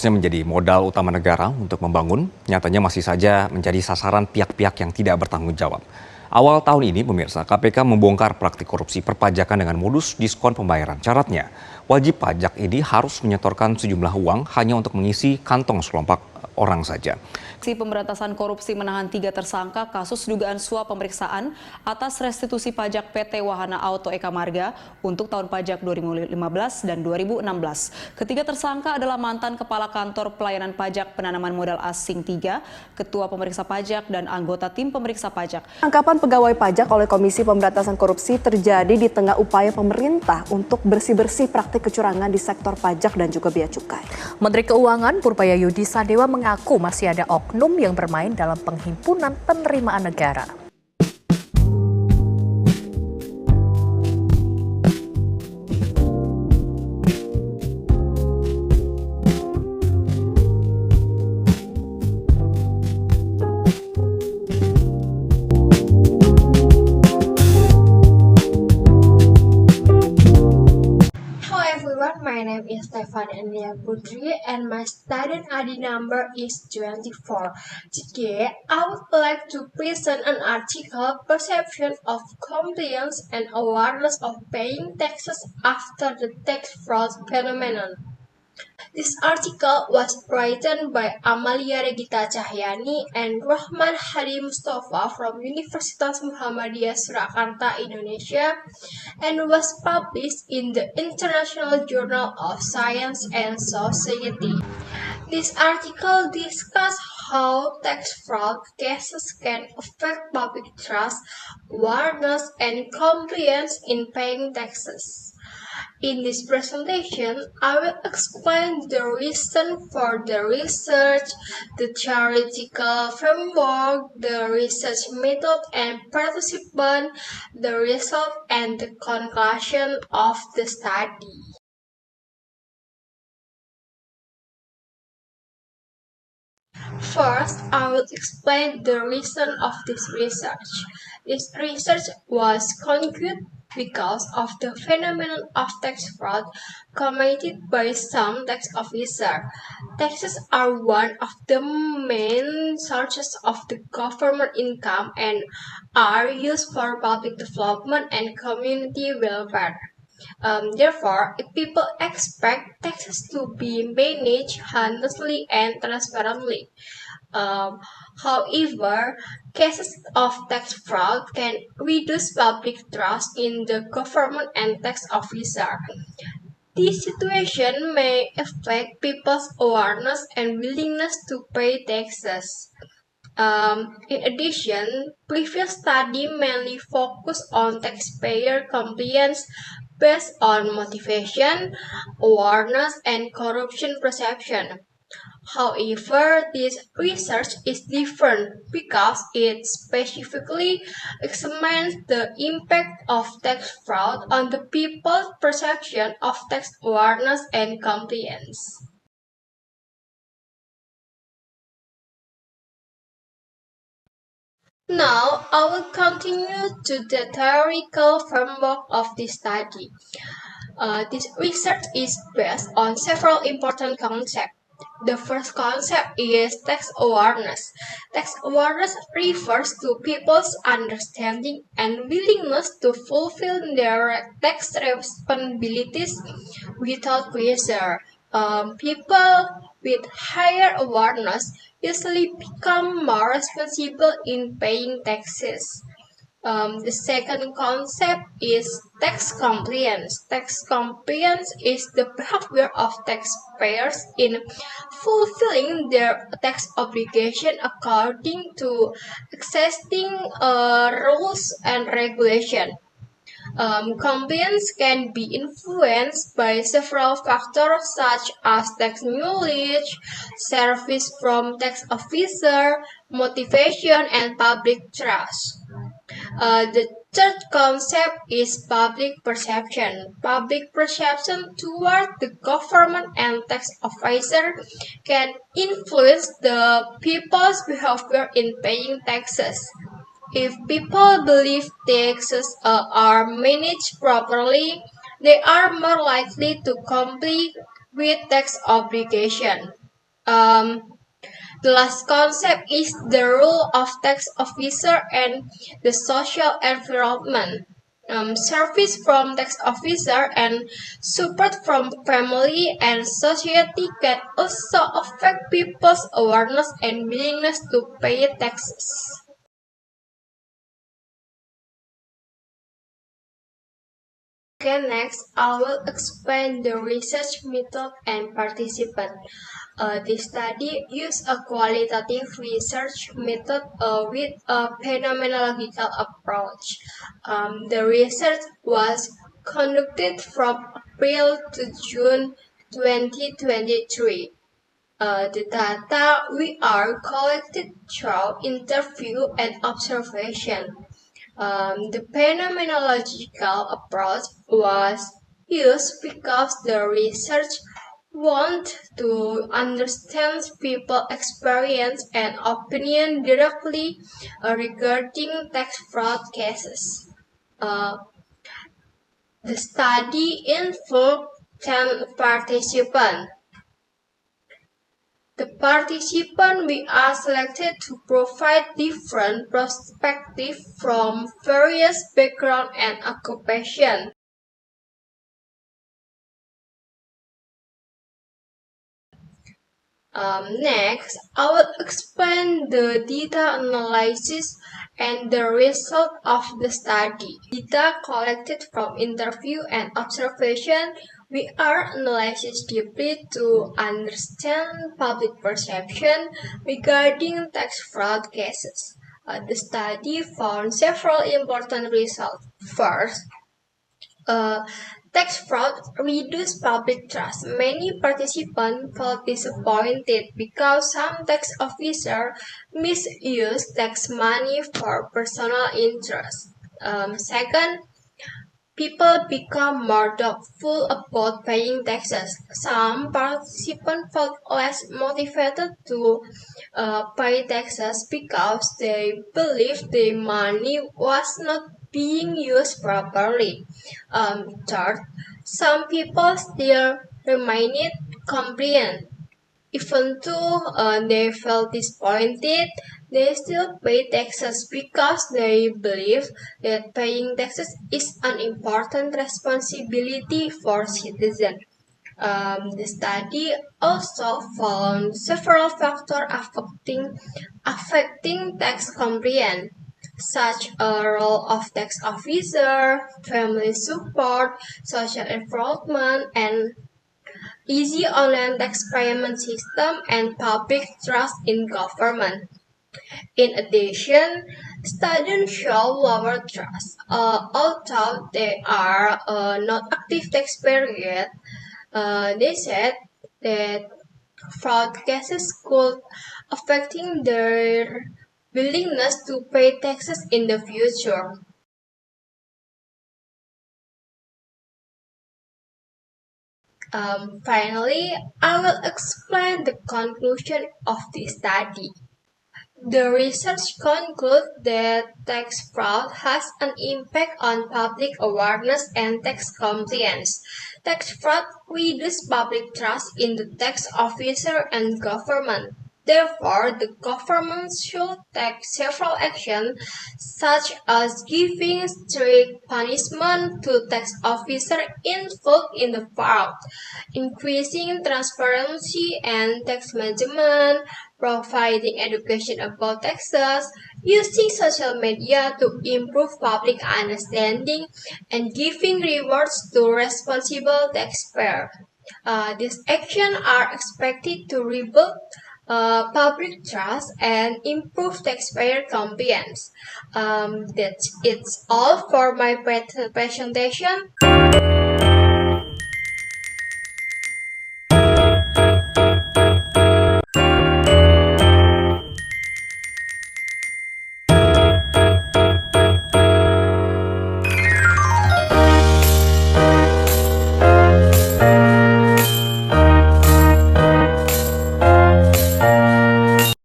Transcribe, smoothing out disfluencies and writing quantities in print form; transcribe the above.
seharusnya menjadi modal utama negara untuk membangun, nyatanya masih saja menjadi sasaran pihak-pihak yang tidak bertanggung jawab. Awal tahun ini, pemirsa, KPK membongkar praktik korupsi perpajakan dengan modus diskon pembayaran. Syaratnya, wajib pajak ini harus menyetorkan sejumlah uang hanya untuk mengisi kantong sekelompok orang saja. Komisi Pemberantasan Korupsi menahan 3 tersangka kasus dugaan suap pemeriksaan atas restitusi pajak PT Wahana Auto Eka Marga untuk tahun pajak 2015 dan 2016. Ketiga tersangka adalah mantan Kepala Kantor Pelayanan Pajak Penanaman Modal Asing 3, Ketua Pemeriksa Pajak, dan anggota tim pemeriksa pajak. Penangkapan pegawai pajak oleh Komisi Pemberantasan Korupsi terjadi di tengah upaya pemerintah untuk bersih-bersih praktik kecurangan di sektor pajak dan juga bea cukai. Menteri Keuangan Purbayayudi Sadewa mengaku masih ada oknum yang bermain dalam penghimpunan penerimaan negara. My name is Stefania Putri and my student ID number is 24. Today, I would like to present an article, Perception of Compliance and Awareness of Paying Taxes After the Tax Fraud Phenomenon. This article was written by Amalia Regita Cahyani and Rahman Hadi Mustafa from Universitas Muhammadiyah Surakarta, Indonesia, and was published in the International Journal of Science and Society. This article discusses how tax fraud cases can affect public trust, awareness, and compliance in paying taxes. In this presentation, I will explain the reason for the research, the theoretical framework, the research method and participant, the result, and the conclusion of the study. First, I will explain the reason of this research. This research was conducted because of the phenomenon of tax fraud committed by some tax officers. Taxes are one of the main sources of the government income and are used for public development and community welfare. Therefore, if people expect taxes to be managed honestly and transparently. However, cases of tax fraud can reduce public trust in the government and tax officer. This situation may affect people's awareness and willingness to pay taxes. In addition, previous study mainly focused on taxpayer compliance based on motivation, awareness, and corruption perception. However, this research is different because it specifically examines the impact of tax fraud on the people's perception of tax awareness and compliance. Now, I will continue to the theoretical framework of this study. This research is based on several important concepts. The first concept is tax awareness. Tax awareness refers to people's understanding and willingness to fulfill their tax responsibilities without pressure. People with higher awareness usually become more responsible in paying taxes. The second concept is tax compliance. Tax compliance is the behavior of taxpayers in fulfilling their tax obligation according to existing rules and regulations. Compliance can be influenced by several factors such as tax knowledge, service from tax officer, motivation, and public trust. The third concept is public perception. Public perception toward the government and tax officer can influence the people's behavior in paying taxes. If people believe taxes are managed properly, they are more likely to comply with tax obligation. The last concept is the role of tax officer and the social environment. Service from tax officer and support from family and society can also affect people's awareness and willingness to pay taxes. Okay, next I will explain the research method and participant. This study used a qualitative research method with a phenomenological approach. The research was conducted from April to June 2023. The data we are collected through interview and observation. The phenomenological approach was used because the research want to understand people's experience and opinion directly regarding tax fraud cases. The study involved 10 participants. The participants we are selected to provide different perspectives from various backgrounds and occupations. Next, I will explain the data analysis and the result of the study. Data collected from interview and observation, we are analyzed deeply to understand public perception regarding tax fraud cases. The study found several important results. First, tax fraud reduced public trust. Many participants felt disappointed because some tax officers misused tax money for personal interest. Second, people become more doubtful about paying taxes. Some participants felt less motivated to pay taxes because they believed the money was not being used properly. Third, some people still remained compliant. Even though they felt disappointed, they still pay taxes because they believe that paying taxes is an important responsibility for citizens. The study also found several factors affecting tax compliance, such as role of tax officer, family support, social involvement, and easy online tax payment system and public trust in government. In addition, students show lower trust. Although they are not active taxpayers yet, they said that fraud cases could affecting their willingness to pay taxes in the future. Finally, I will explain the conclusion of this study. The research concludes that tax fraud has an impact on public awareness and tax compliance. Tax fraud reduces public trust in the tax officer and government. Therefore, the government should take several actions, such as giving strict punishment to tax officers involved in the fraud, increasing transparency and tax management, providing education about taxes, using social media to improve public understanding, and giving rewards to responsible taxpayers. These actions are expected to rebuild public trust and improve taxpayer compliance. That's all for my presentation.